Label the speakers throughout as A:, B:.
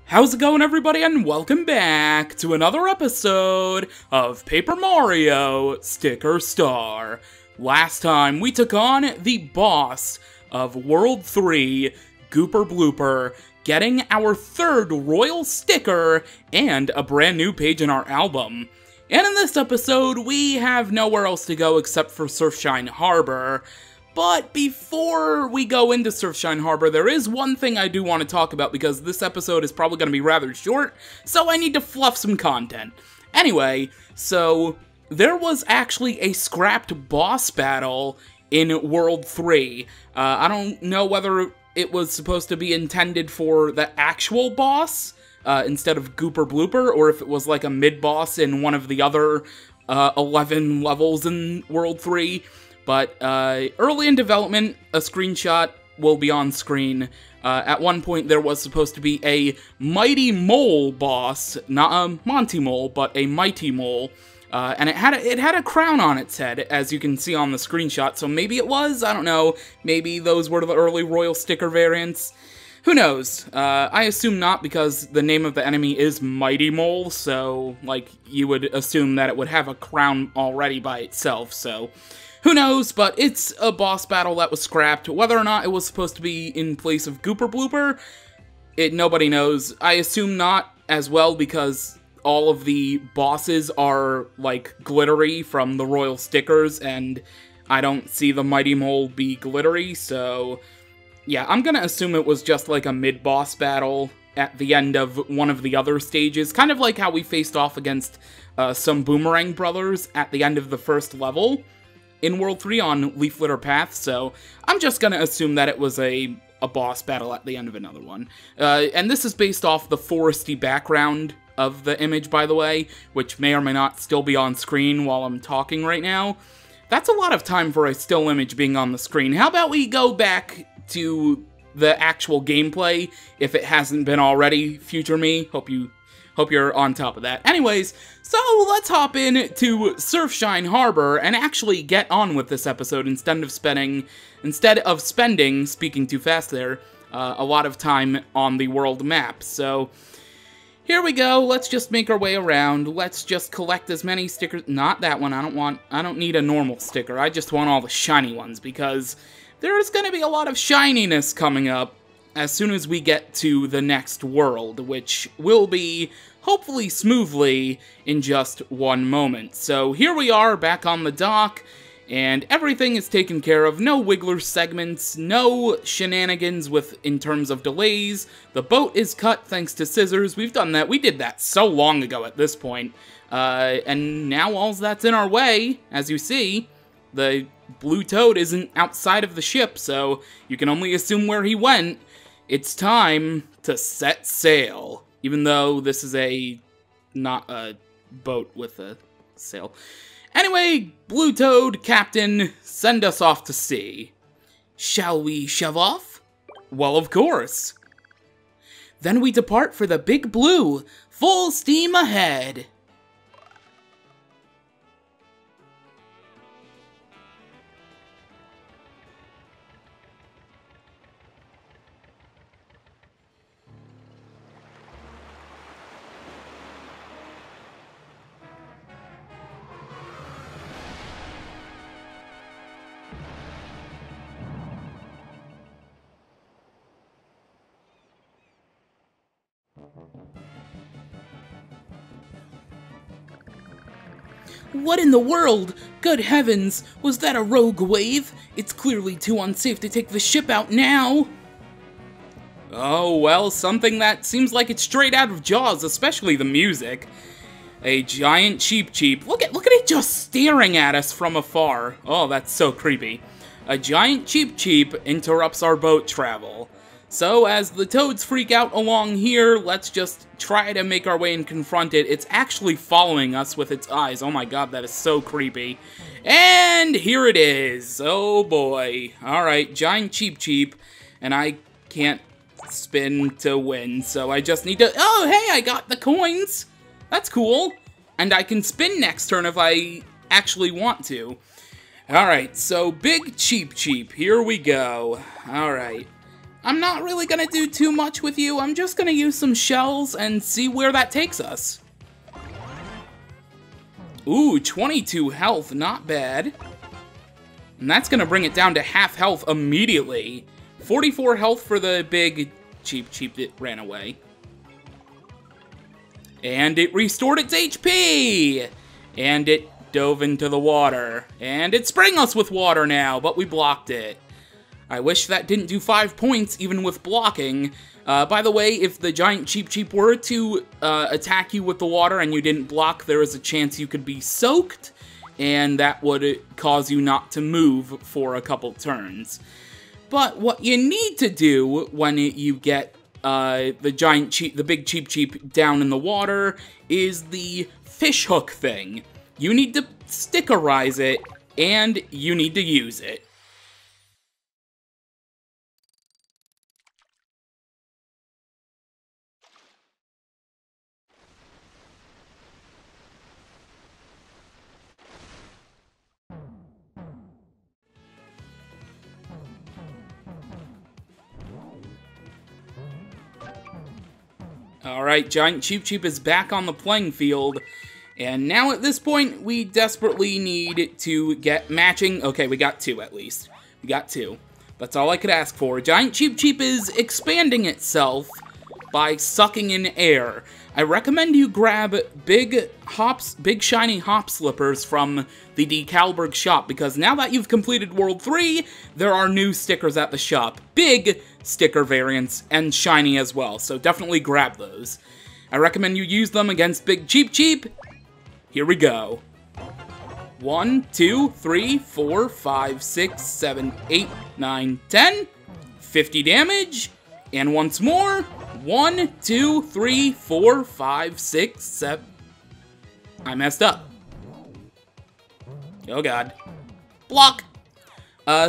A: How's it going, everybody, and welcome back to another episode of Paper Mario Sticker Star. Last time, we took on the boss of World 3, Gooper Blooper, getting our third royal sticker and a brand new page in our album. And in this episode, we have nowhere else to go except for Surfshine Harbor. But before we go into Surfshine Harbor, there is one thing I do want to talk about because this episode is probably going to be rather short, so I need to fluff some content. Anyway, so there was actually a scrapped boss battle in World 3. I don't know whether it was supposed to be intended for the actual boss instead of Gooper Blooper, or if it was like a mid-boss in one of the other 11 levels in World 3. But early in development, a screenshot will be on screen. At one point, there was supposed to be a Mighty Mole boss, not a Monty Mole, but a Mighty Mole, and it had a crown on its head, as you can see on the screenshot. So maybe it was, I don't know. Maybe those were the early royal sticker variants. Who knows? I assume not, because the name of the enemy is Mighty Mole, so like you would assume that it would have a crown already by itself. So. Who knows, but it's a boss battle that was scrapped. Whether or not it was supposed to be in place of Gooper Blooper, nobody knows. I assume not as well, because all of the bosses are, like, glittery from the royal stickers, and I don't see the Mighty Mole be glittery, so yeah, I'm gonna assume it was just like a mid-boss battle at the end of one of the other stages, kind of like how we faced off against some Boomerang Brothers at the end of the first level in World 3 on Leaf Litter Path, so I'm just gonna assume that it was a boss battle at the end of another one. And this is based off the foresty background of the image, by the way, which may or may not still be on screen while I'm talking right now. That's a lot of time for a still image being on the screen. How about we go back to the actual gameplay, if it hasn't been already, future me? Hope you're on top of that. Anyways, so let's hop in to Surfshine Harbor and actually get on with this episode instead of spending, speaking too fast there, a lot of time on the world map. So here we go. Let's just make our way around. Let's just collect as many stickers. Not that one. I don't need a normal sticker. I just want all the shiny ones because there's going to be a lot of shininess coming up as soon as we get to the next world, which will be, hopefully smoothly, in just one moment. So here we are, back on the dock, and everything is taken care of. No Wiggler segments, no shenanigans in terms of delays. The boat is cut thanks to scissors. We've done that. We did that so long ago at this point. And now all that's in our way, as you see, the blue toad isn't outside of the ship, so you can only assume where he went. It's time to set sail, even though this is not a boat with a sail. Anyway, Blue Toad, Captain, send us off to sea. Shall we shove off? Well, of course. Then we depart for the Big Blue, full steam ahead. What in the world? Good heavens, was that a rogue wave? It's clearly too unsafe to take the ship out now. Oh, well, something that seems like it's straight out of Jaws, especially the music. A giant Cheep. Look at it just staring at us from afar. Oh, that's so creepy. A giant Cheep interrupts our boat travel. So, as the toads freak out along here, let's just try to make our way and confront it. It's actually following us with its eyes. Oh my god, that is so creepy. And here it is. Oh boy. Alright, giant Cheep. And I can't spin to win, so I just need to... Oh, hey, I got the coins! That's cool. And I can spin next turn if I actually want to. Alright, so big Cheep. Here we go. Alright. I'm not really gonna do too much with you. I'm just gonna use some shells and see where that takes us. Ooh, 22 health, not bad. And that's gonna bring it down to half health immediately. 44 health for the big Cheep that ran away. And it restored its HP! And it dove into the water. And it's spraying us with water now, but we blocked it. I wish that didn't do 5 points, even with blocking. By the way, if the giant Cheep were to attack you with the water and you didn't block, there is a chance you could be soaked, and that would cause you not to move for a couple turns. But what you need to do when you get the big Cheep down in the water is the fish hook thing. You need to stickerize it, and you need to use it. Alright, Giant Cheep is back on the playing field, and now at this point, we desperately need to get matching. Okay, we got 2 at least. We got 2. That's all I could ask for. Giant Cheep is expanding itself by sucking in air. I recommend you grab big shiny hop slippers from the Decalburg shop, because now that you've completed World 3, there are new stickers at the shop. Big sticker variants, and shiny as well, so definitely grab those. I recommend you use them against big Cheep. Here we go. 1, 2, 3, 4, 5, 6, 7, 8, 9, 10. 50 damage. And once more. 1, 2, 3, 4, 5, 6, 7. I messed up. Oh god. Block!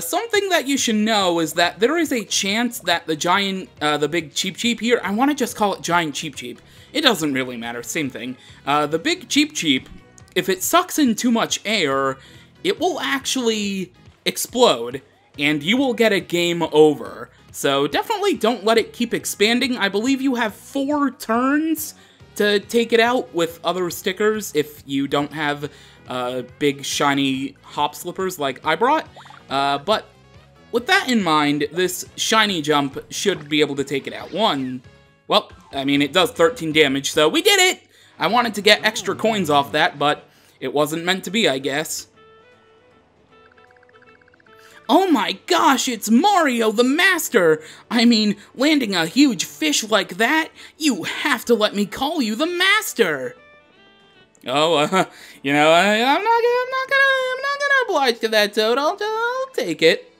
A: Something that you should know is that there is a chance that the big Cheep here, I want to just call it Giant Cheep. It doesn't really matter, same thing. The big Cheep, if it sucks in too much air, it will actually explode, and you will get a game over. So definitely don't let it keep expanding. I believe you have 4 turns to take it out with other stickers if you don't have big shiny hop slippers like I brought. But with that in mind, this shiny jump should be able to take it out. Well, I mean, it does 13 damage, so we did it! I wanted to get extra coins off that, but it wasn't meant to be, I guess. Oh my gosh, it's Mario the Master! I mean, landing a huge fish like that, you have to let me call you the Master! Oh, you know, I'm not gonna oblige to that, Toad. I'll take it.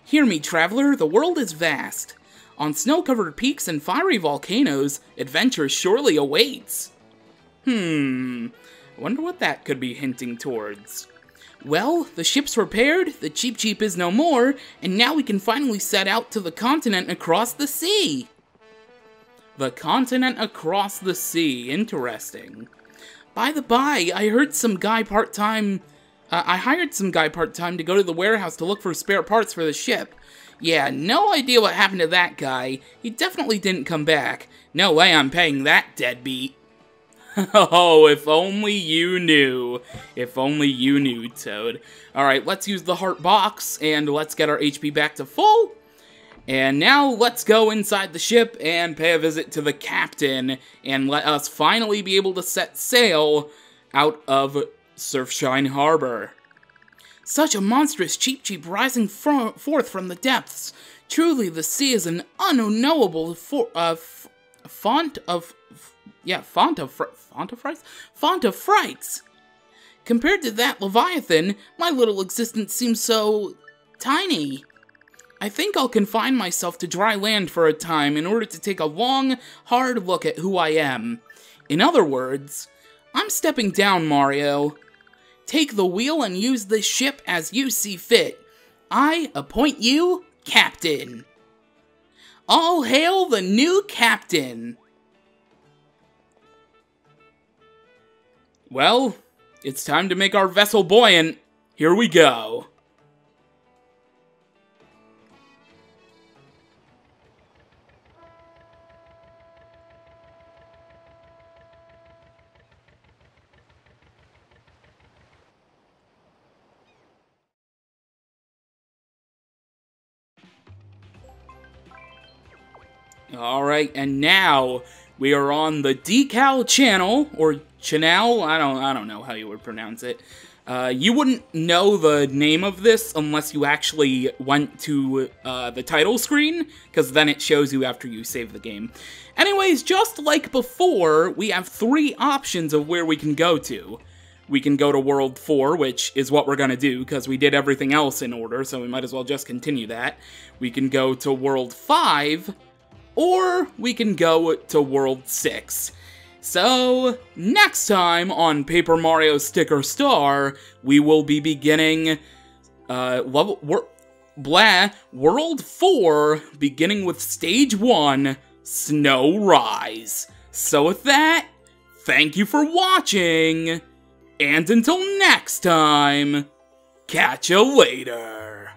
A: Hear me, traveler, the world is vast. On snow-covered peaks and fiery volcanoes, adventure surely awaits. I wonder what that could be hinting towards. Well, the ship's repaired, the Cheep is no more, and now we can finally set out to the continent across the sea. The continent across the sea, interesting. By the by, I hired some guy part-time to go to the warehouse to look for spare parts for the ship. Yeah, no idea what happened to that guy. He definitely didn't come back. No way I'm paying that deadbeat. Oh, if only you knew. If only you knew, Toad. Alright, let's use the heart box, and let's get our HP back to full. And now let's go inside the ship and pay a visit to the captain, and let us finally be able to set sail out of Surfshine Harbor. Such a monstrous Cheep rising forth from the depths. Truly, the sea is an unknowable font of frights. Compared to that Leviathan, my little existence seems so tiny. I think I'll confine myself to dry land for a time in order to take a long, hard look at who I am. In other words, I'm stepping down, Mario. Take the wheel and use this ship as you see fit. I appoint you captain. All hail the new captain. Well, it's time to make our vessel buoyant. Here we go. Alright, and now we are on the Decal channel, or channel, I don't know how you would pronounce it. You wouldn't know the name of this unless you actually went to the title screen, because then it shows you after you save the game. Anyways, just like before, we have 3 options of where we can go to. We can go to World 4, which is what we're going to do, because we did everything else in order, so we might as well just continue that. We can go to World 5, or we can go to World 6. So, next time on Paper Mario Sticker Star, we will be beginning, World 4, beginning with Stage 1, Snow Rise. So with that, thank you for watching, and until next time, catch ya later.